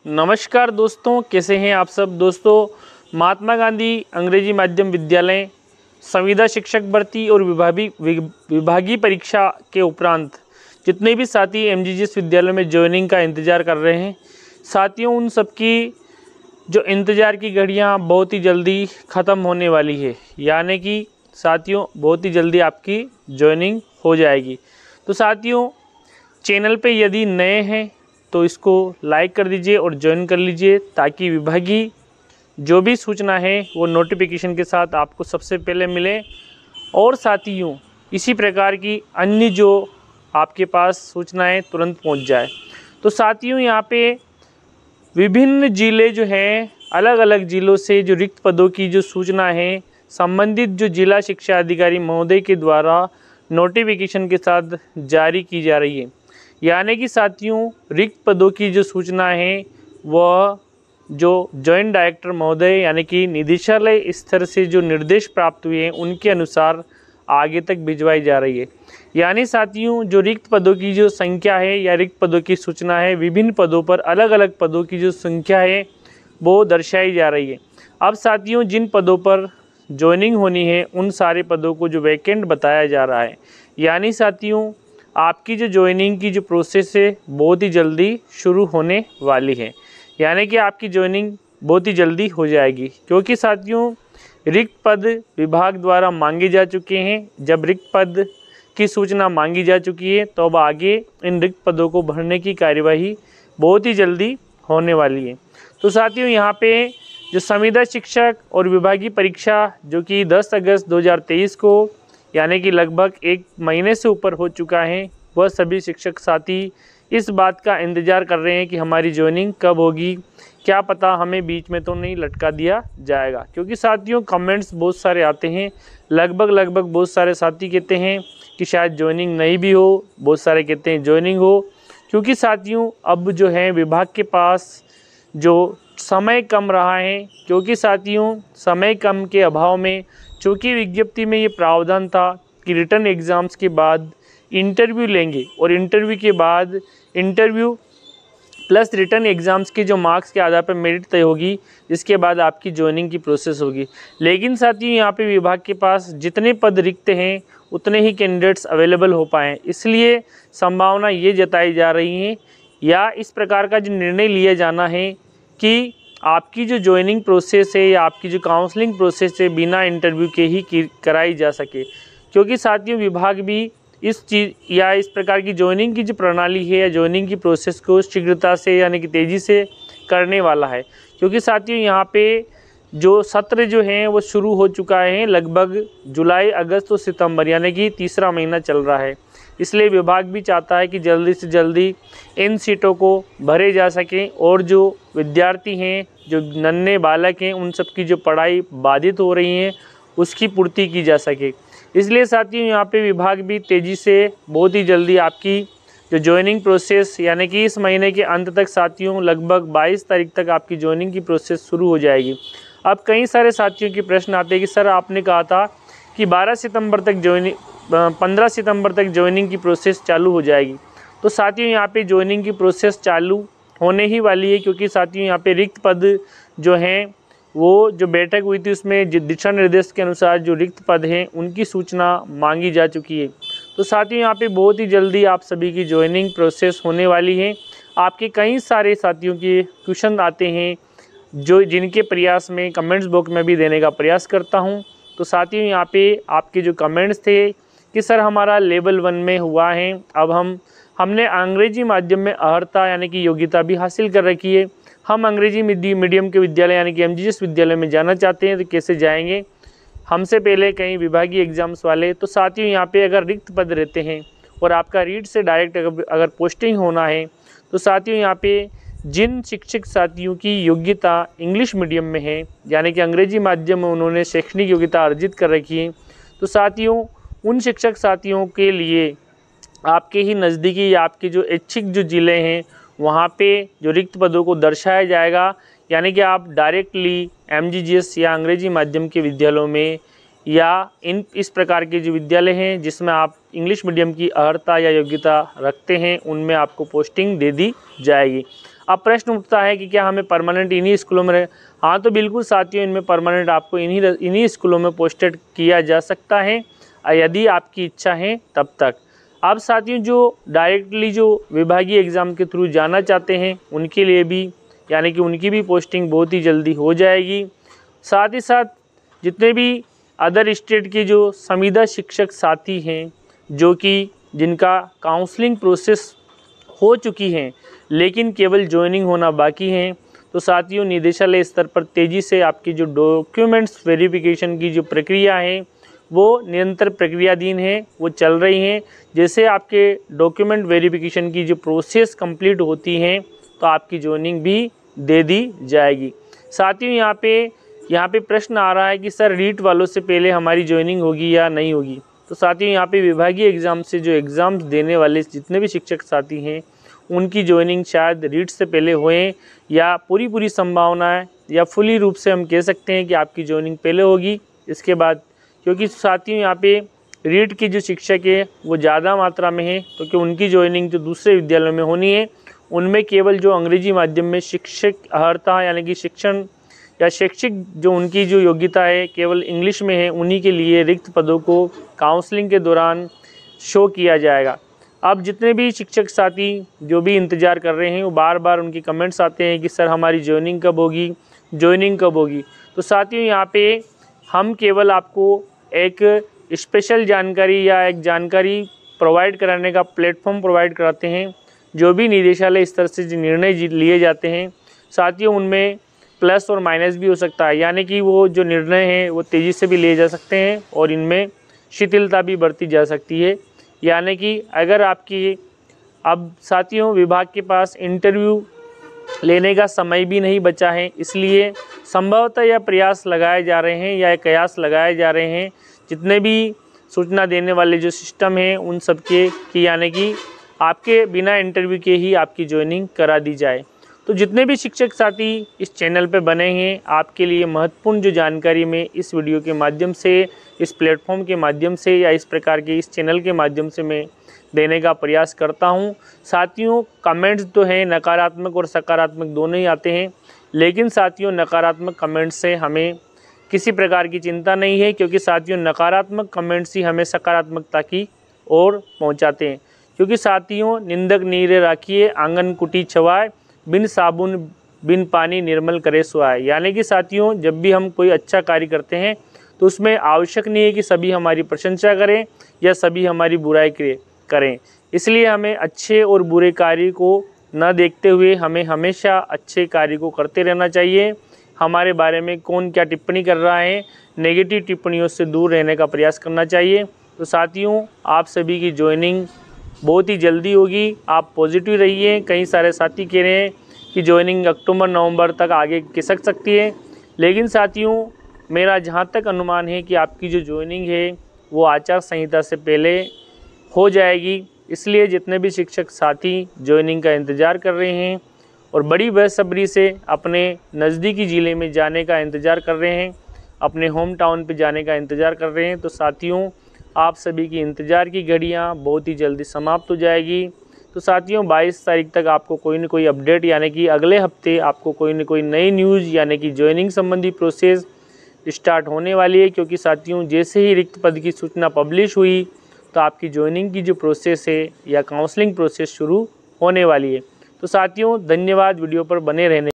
नमस्कार दोस्तों, कैसे हैं आप सब। दोस्तों, महात्मा गांधी अंग्रेजी माध्यम विद्यालय संविदा शिक्षक भर्ती और विभागीय परीक्षा के उपरांत जितने भी साथी एमजीजीएस विद्यालय में ज्वाइनिंग का इंतज़ार कर रहे हैं, साथियों उन सबकी जो इंतज़ार की घड़ियां बहुत ही जल्दी ख़त्म होने वाली है। यानी कि साथियों बहुत ही जल्दी आपकी ज्वाइनिंग हो जाएगी। तो साथियों, चैनल पे यदि नए हैं तो इसको लाइक कर दीजिए और ज्वाइन कर लीजिए, ताकि विभागीय जो भी सूचना है वो नोटिफिकेशन के साथ आपको सबसे पहले मिले। और साथियों, इसी प्रकार की अन्य जो आपके पास सूचनाएं तुरंत पहुंच जाए। तो साथियों, यहाँ पे विभिन्न जिले जो हैं, अलग अलग जिलों से जो रिक्त पदों की जो सूचना है, संबंधित जो जिला शिक्षा अधिकारी महोदय के द्वारा नोटिफिकेशन के साथ जारी की जा रही है। यानी कि साथियों, रिक्त पदों की जो सूचना है वह जो जॉइंट डायरेक्टर महोदय यानी कि निदेशालय स्तर से जो निर्देश प्राप्त हुए हैं उनके अनुसार आगे तक भिजवाई जा रही है। यानी साथियों, जो रिक्त पदों की जो संख्या है या रिक्त पदों की सूचना है, विभिन्न पदों पर अलग अलग पदों की जो संख्या है वो दर्शाई जा रही है। अब साथियों, जिन पदों पर ज्वाइनिंग होनी है उन सारे पदों को जो वैकेंट बताया जा रहा है। यानी साथियों, आपकी जो ज्वाइनिंग की जो प्रोसेस है बहुत ही जल्दी शुरू होने वाली है। यानी कि आपकी ज्वाइनिंग बहुत ही जल्दी हो जाएगी, क्योंकि साथियों रिक्त पद विभाग द्वारा मांगे जा चुके हैं। जब रिक्त पद की सूचना मांगी जा चुकी है तो अब आगे इन रिक्त पदों को भरने की कार्यवाही बहुत ही जल्दी होने वाली है। तो साथियों, यहाँ पे जो संविदा शिक्षक और विभागीय परीक्षा जो कि 10 अगस्त 2023 को यानी कि लगभग 1 महीने से ऊपर हो चुका है, वह सभी शिक्षक साथी इस बात का इंतज़ार कर रहे हैं कि हमारी ज्वाइनिंग कब होगी, क्या पता हमें बीच में तो नहीं लटका दिया जाएगा। क्योंकि साथियों कमेंट्स बहुत सारे आते हैं, लगभग बहुत सारे साथी कहते हैं कि शायद ज्वाइनिंग नहीं भी हो, बहुत सारे कहते हैं ज्वाइनिंग हो। क्योंकि साथियों अब जो है विभाग के पास जो समय कम रहा है, क्योंकि साथियों समय कम के अभाव में, चूँकि विज्ञप्ति में ये प्रावधान था कि रिटर्न एग्ज़ाम्स के बाद इंटरव्यू लेंगे और इंटरव्यू के बाद इंटरव्यू प्लस रिटर्न एग्ज़ाम्स के जो मार्क्स के आधार पर मेरिट तय होगी, जिसके बाद आपकी ज्वाइनिंग की प्रोसेस होगी। लेकिन साथियों यहाँ पे विभाग के पास जितने पद रिक्त हैं उतने ही कैंडिडेट्स अवेलेबल हो पाएँ, इसलिए संभावना ये जताई जा रही है या इस प्रकार का जो निर्णय लिया जाना है कि आपकी जो ज्वाइनिंग प्रोसेस है या आपकी जो काउंसलिंग प्रोसेस है बिना इंटरव्यू के ही कराई जा सके। क्योंकि साथियों विभाग भी इस चीज़ या इस प्रकार की ज्वाइनिंग की जो प्रणाली है या ज्वाइनिंग की प्रोसेस को शीघ्रता से यानी कि तेज़ी से करने वाला है। क्योंकि साथियों यहाँ पे जो सत्र जो हैं वो शुरू हो चुका है, लगभग जुलाई, अगस्त और सितंबर यानी कि तीसरा महीना चल रहा है। इसलिए विभाग भी चाहता है कि जल्दी से जल्दी इन सीटों को भरे जा सकें और जो विद्यार्थी हैं, जो नन्हे बालक हैं, उन सब की जो पढ़ाई बाधित हो रही हैं उसकी पूर्ति की जा सके। इसलिए साथियों यहाँ पे विभाग भी तेज़ी से बहुत ही जल्दी आपकी जो ज्वाइनिंग प्रोसेस यानी कि इस महीने के अंत तक साथियों लगभग 22 तारीख तक आपकी ज्वाइनिंग की प्रोसेस शुरू हो जाएगी। अब कई सारे साथियों के प्रश्न आते हैं कि सर आपने कहा था कि 15 सितंबर तक ज्वाइनिंग की प्रोसेस चालू हो जाएगी। तो साथियों यहाँ पे ज्वाइनिंग की प्रोसेस चालू होने ही वाली है, क्योंकि साथियों यहाँ पे रिक्त पद जो हैं वो जो बैठक हुई थी उसमें दिशा निर्देश के अनुसार जो रिक्त पद हैं उनकी सूचना मांगी जा चुकी है। तो साथियों यहाँ पे बहुत ही जल्दी आप सभी की ज्वाइनिंग प्रोसेस होने वाली है। आपके कई सारे साथियों के क्वेश्चन आते हैं जो जिनके प्रयास में कमेंट्स बॉक्स में भी देने का प्रयास करता हूँ। तो साथियों यहाँ पे आपके जो कमेंट्स थे कि सर हमारा लेवल 1 में हुआ है, अब हमने अंग्रेजी माध्यम में अर्हता यानी कि योग्यता भी हासिल कर रखी है, हम अंग्रेजी मीडियम के विद्यालय यानी कि एमजीजीएस विद्यालय में जाना चाहते हैं, तो कैसे जाएंगे, हमसे पहले कहीं विभागीय एग्जाम्स वाले। तो साथियों यहाँ पे अगर रिक्त पद रहते हैं और आपका रीड से डायरेक्ट अगर पोस्टिंग होना है, तो साथियों यहाँ पे जिन शिक्षक साथियों की योग्यता इंग्लिश मीडियम में है यानी कि अंग्रेजी माध्यम में उन्होंने शैक्षणिक योग्यता अर्जित कर रखी है, तो साथियों उन शिक्षक साथियों के लिए आपके ही नज़दीकी या आपके जो इच्छुक जो ज़िले हैं वहाँ पे जो रिक्त पदों को दर्शाया जाएगा। यानी कि आप डायरेक्टली एमजीजीएस या अंग्रेजी माध्यम के विद्यालयों में या इस प्रकार के जो विद्यालय हैं जिसमें आप इंग्लिश मीडियम की अर्हता या योग्यता रखते हैं उनमें आपको पोस्टिंग दे दी जाएगी। अब प्रश्न उठता है कि क्या हमें परमानेंट इन्हीं स्कूलों में रहे? हाँ, तो बिल्कुल साथियों, इनमें परमानेंट आपको इन्हीं स्कूलों में पोस्टेड किया जा सकता है यदि आपकी इच्छा है तब तक। अब साथियों, जो डायरेक्टली जो विभागीय एग्ज़ाम के थ्रू जाना चाहते हैं उनके लिए भी, यानी कि उनकी भी पोस्टिंग बहुत ही जल्दी हो जाएगी। साथ ही साथ जितने भी अदर स्टेट के जो संविदा शिक्षक साथी हैं, जो कि जिनका काउंसलिंग प्रोसेस हो चुकी हैं लेकिन केवल ज्वाइनिंग होना बाकी है, तो साथियों निदेशालय स्तर पर तेज़ी से आपकी जो डॉक्यूमेंट्स वेरिफिकेशन की जो प्रक्रिया है वो निरंतर प्रक्रियाधीन है, वो चल रही हैं। जैसे आपके डॉक्यूमेंट वेरिफिकेशन की जो प्रोसेस कंप्लीट होती हैं तो आपकी ज्वाइनिंग भी दे दी जाएगी। साथियों यहाँ पे प्रश्न आ रहा है कि सर रीट वालों से पहले हमारी ज्वाइनिंग होगी या नहीं होगी? तो साथियों यहाँ पे विभागीय एग्ज़ाम से जो एग्ज़ाम्स देने वाले जितने भी शिक्षक साथी हैं उनकी ज्वाइनिंग शायद रीट से पहले होए, या पूरी संभावना है या फुली रूप से हम कह सकते हैं कि आपकी ज्वाइनिंग पहले होगी इसके बाद, क्योंकि साथियों यहाँ पे रीट की जो शिक्षक है वो ज़्यादा मात्रा में है, क्योंकि उनकी ज्वाइनिंग जो दूसरे विद्यालयों में होनी है उनमें केवल जो अंग्रेजी माध्यम में शिक्षक अर्हता यानी कि शिक्षण या शैक्षिक जो उनकी जो योग्यता है केवल इंग्लिश में है, उन्हीं के लिए रिक्त पदों को काउंसलिंग के दौरान शो किया जाएगा। अब जितने भी शिक्षक साथी जो भी इंतज़ार कर रहे हैं वो बार बार उनके कमेंट्स आते हैं कि सर हमारी ज्वाइनिंग कब होगी, ज्वाइनिंग कब होगी। तो साथियों यहाँ पे हम केवल आपको एक स्पेशल जानकारी या एक जानकारी प्रोवाइड कराने का प्लेटफॉर्म प्रोवाइड कराते हैं। जो भी निदेशालय स्तर से जो निर्णय लिए जाते हैं साथियों उनमें प्लस और माइनस भी हो सकता है, यानी कि वो जो निर्णय हैं वो तेज़ी से भी लिए जा सकते हैं और इनमें शिथिलता भी बरती जा सकती है। यानी कि अगर आपकी अब साथियों विभाग के पास इंटरव्यू लेने का समय भी नहीं बचा है, इसलिए संभवतः यह प्रयास लगाए जा रहे हैं या कयास लगाए जा रहे हैं जितने भी सूचना देने वाले जो सिस्टम हैं उन सब के कि यानी कि आपके बिना इंटरव्यू के ही आपकी ज्वाइनिंग करा दी जाए। तो जितने भी शिक्षक साथी इस चैनल पर बने हैं आपके लिए महत्वपूर्ण जो जानकारी मैं इस वीडियो के माध्यम से, इस प्लेटफॉर्म के माध्यम से या इस प्रकार के इस चैनल के माध्यम से मैं देने का प्रयास करता हूं। साथियों कमेंट्स तो हैं नकारात्मक और सकारात्मक दोनों ही आते हैं, लेकिन साथियों नकारात्मक कमेंट्स से हमें किसी प्रकार की चिंता नहीं है, क्योंकि साथियों नकारात्मक कमेंट्स ही हमें सकारात्मकता की ओर पहुंचाते हैं। क्योंकि साथियों निंदक नीरे राखिए आंगन कुटी छवाए, बिन साबुन बिन पानी निर्मल करे सुआए। यानी कि साथियों जब भी हम कोई अच्छा कार्य करते हैं तो उसमें आवश्यक नहीं है कि सभी हमारी प्रशंसा करें या सभी हमारी बुराई करें। इसलिए हमें अच्छे और बुरे कार्य को न देखते हुए हमें हमेशा अच्छे कार्य को करते रहना चाहिए। हमारे बारे में कौन क्या टिप्पणी कर रहा है, नेगेटिव टिप्पणियों से दूर रहने का प्रयास करना चाहिए। तो साथियों आप सभी की ज्वाइनिंग बहुत ही जल्दी होगी, आप पॉजिटिव रहिए। कई सारे साथी कह रहे हैं कि ज्वाइनिंग अक्टूबर नवंबर तक आगे खिसक सकती है, लेकिन साथियों मेरा जहां तक अनुमान है कि आपकी जो ज्वाइनिंग है वो आचार संहिता से पहले हो जाएगी। इसलिए जितने भी शिक्षक साथी ज्वाइनिंग का इंतज़ार कर रहे हैं और बड़ी बेसब्री से अपने नज़दीकी ज़िले में जाने का इंतज़ार कर रहे हैं, अपने होम टाउन पे जाने का इंतज़ार कर रहे हैं, तो साथियों आप सभी की इंतज़ार की घड़ियाँ बहुत ही जल्दी समाप्त हो जाएगी। तो साथियों 22 तारीख तक आपको कोई न कोई अपडेट यानी कि अगले हफ्ते आपको कोई न कोई नई न्यूज़ यानी कि ज्वाइनिंग संबंधी प्रोसेस स्टार्ट होने वाली है। क्योंकि साथियों जैसे ही रिक्त पद की सूचना पब्लिश हुई तो आपकी ज्वाइनिंग की जो प्रोसेस है या काउंसलिंग प्रोसेस शुरू होने वाली है। तो साथियों धन्यवाद वीडियो पर बने रहने।